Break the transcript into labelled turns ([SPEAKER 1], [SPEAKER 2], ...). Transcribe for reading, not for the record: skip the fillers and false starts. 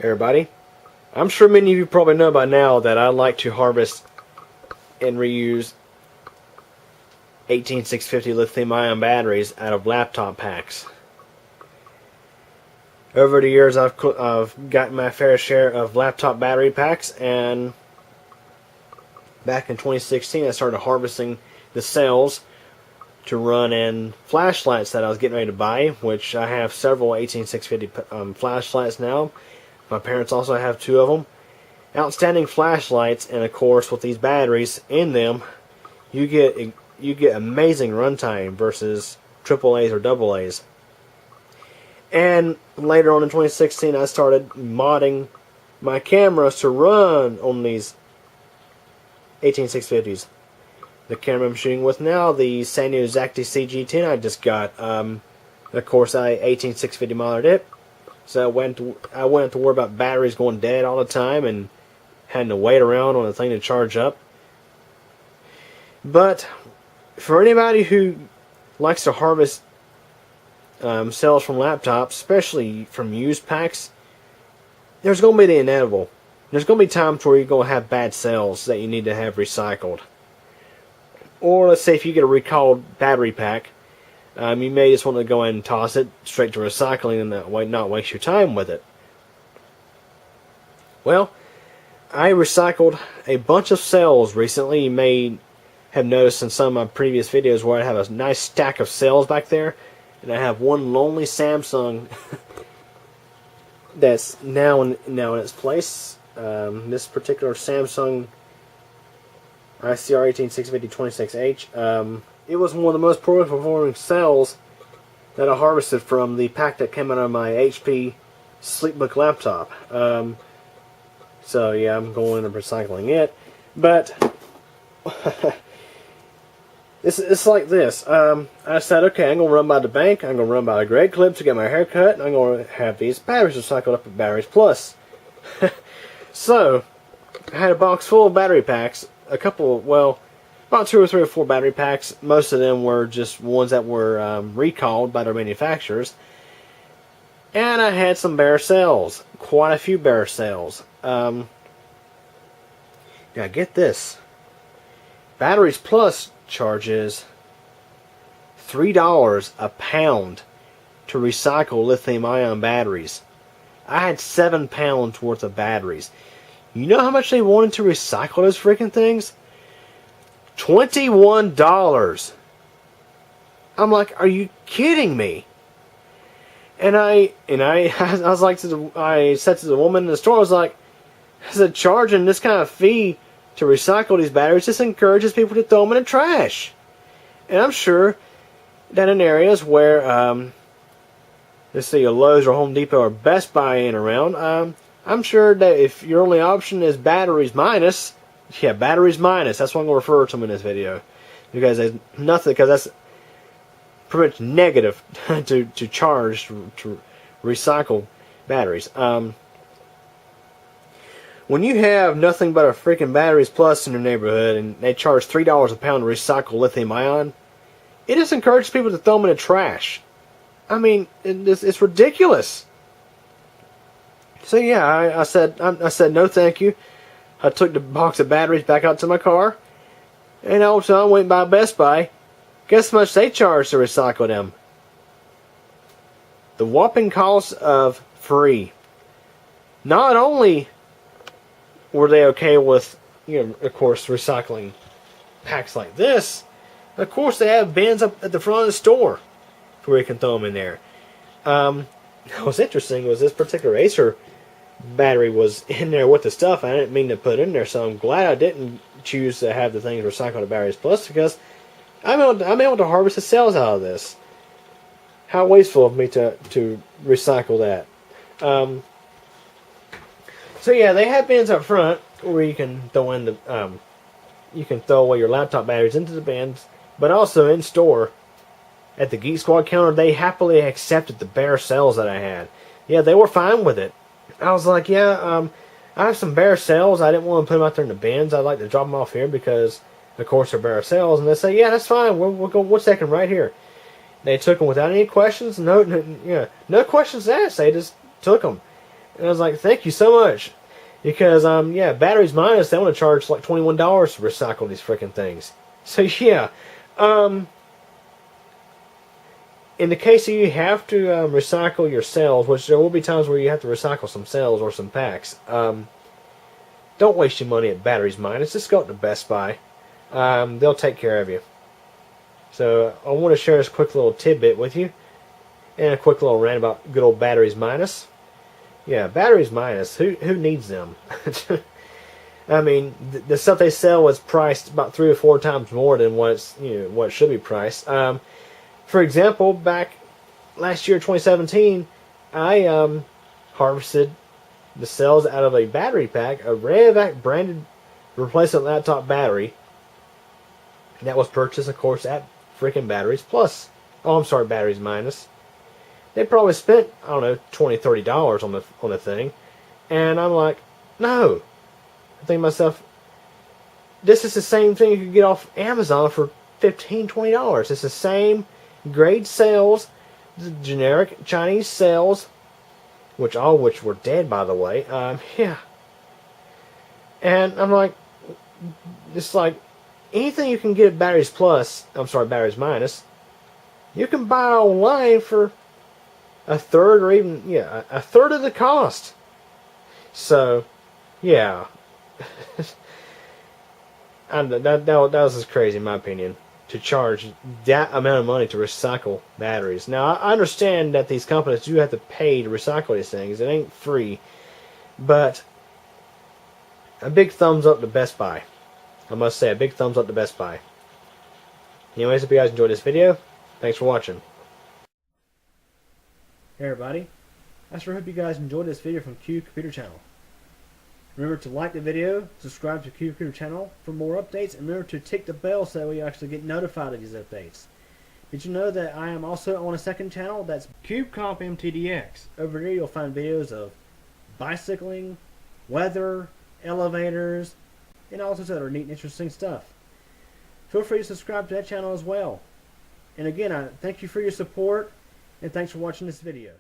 [SPEAKER 1] Everybody, I'm sure many of you probably know by now that I like to harvest and reuse 18650 lithium-ion batteries out of laptop packs. Over the years, I've gotten my fair share of laptop battery packs, and back in 2016, I started harvesting the cells to run in flashlights that I was getting ready to buy, which I have several 18650 flashlights now. My parents also have 2 of them. Outstanding flashlights, and of course with these batteries in them, you get amazing runtime versus AAAs or AA's. And later on in 2016, I started modding my cameras to run on these 18650s. The camera I'm shooting with now, the Sanyo Zacti CG10, I just got. Of course, I 18650 modded it. So I wouldn't have to worry about batteries going dead all the time and having to wait around on the thing to charge up. But for anybody who likes to harvest cells from laptops, especially from used packs, there's going to be the inevitable. There's going to be times where you're going to have bad cells that you need to have recycled. Or let's say if you get a recalled battery pack, you may just want to go ahead and toss it straight to recycling and that way not waste your time with it. Well, I recycled a bunch of cells recently. You may have noticed in some of my previous videos where I have a nice stack of cells back there, and I have one lonely Samsung that's now in its place. This particular Samsung ICR 18650-26H. It was one of the most poorly performing cells that I harvested from the pack that came out of my HP Sleepbook laptop. So yeah, I'm going and recycling it. But it's like this. I said, okay, I'm going to run by the bank. I'm going to run by the Greg Clip to get my hair cut. And I'm going to have these batteries recycled up at Batteries Plus. So I had a box full of battery packs. About 2 or 3 or 4 battery packs. Most of them were just ones that were recalled by their manufacturers. And I had some bare cells. Quite a few bare cells. Now get this. Batteries Plus charges $3 a pound to recycle lithium-ion batteries. I had 7 pounds worth of batteries. You know how much they wanted to recycle those freaking things? $21. I'm like, are you kidding me? And I was like, I said to the woman in the store, I said, charging this kind of fee to recycle these batteries just encourages people to throw them in the trash. And I'm sure that in areas where, let's say a Lowe's or Home Depot or Best Buy ain't around, I'm sure that if your only option is batteries minus, batteries minus, that's what I'm going to refer to them in this video. Because there's nothing, because that's pretty much negative to charge to recycle batteries. When you have nothing but a freaking Batteries Plus in your neighborhood and they charge $3 a pound to recycle lithium ion, it just encourages people to throw them in the trash. I mean, it's ridiculous. So yeah, I said no thank you. I took the box of batteries back out to my car, and also I went by Best Buy. Guess how much they charge to recycle them? The whopping cost of free. Not only were they okay with, of course, recycling packs like this, of course they have bins up at the front of the store where you can throw them in there. What's interesting was this particular Acer battery was in there with the stuff. I didn't mean to put it in there, so I'm glad I didn't choose to have the things recycled to Batteries Plus, because I'm able to harvest the cells out of this. How wasteful of me to recycle that. So yeah, they have bins up front where you can throw in you can throw away your laptop batteries into the bins, but also in store at the Geek Squad counter, they happily accepted the bare cells that I had. Yeah, they were fine with it. I was like, yeah, I have some bare cells. I didn't want to put them out there in the bins. I'd like to drop them off here because, of course, they're bare cells. And they say, yeah, that's fine. We're taking right here. They took them without any questions. No questions asked. They just took them. And I was like, thank you so much. Because, yeah, Batteries Minus, they want to charge like $21 to recycle these freaking things. So, yeah. In the case that you have to recycle your cells, which there will be times where you have to recycle some cells or some packs, don't waste your money at Batteries Minus. Just go up to Best Buy. They'll take care of you. So I want to share this quick little tidbit with you, and a quick little rant about good old Batteries Minus. Yeah, Batteries Minus. Who needs them? I mean, the stuff they sell is priced about 3 or 4 times more than what it should be priced. For example, back last year, 2017, I harvested the cells out of a battery pack, a Revac branded replacement laptop battery that was purchased, of course, at freaking Batteries Plus. Oh, I'm sorry, Batteries Minus. They probably spent, I don't know, $20, $30 on the thing, and I'm like, no. I think to myself, this is the same thing you could get off Amazon for $15, $20. It's the same grade cells, the generic Chinese cells, which were dead, by the way. Yeah. And I'm like, it's like anything you can get at Batteries Minus, you can buy online for a third or even a third of the cost. So, yeah. That was just crazy in my opinion, to charge that amount of money to recycle batteries. Now, I understand that these companies do have to pay to recycle these things. It ain't free. But a big thumbs up to Best Buy. I must say, a big thumbs up to Best Buy. Anyways, if you guys enjoyed this video, thanks for watching. Hey everybody. I sure hope you guys enjoyed this video from Q Computer Channel. Remember to like the video, subscribe to Q Computer Channel for more updates, and remember to tick the bell so that you actually get notified of these updates. Did you know that I am also on a second channel that's CubeComp MTDX? Over there you'll find videos of bicycling, weather, elevators, and all sorts of other neat and interesting stuff. Feel free to subscribe to that channel as well. And again, I thank you for your support, and thanks for watching this video.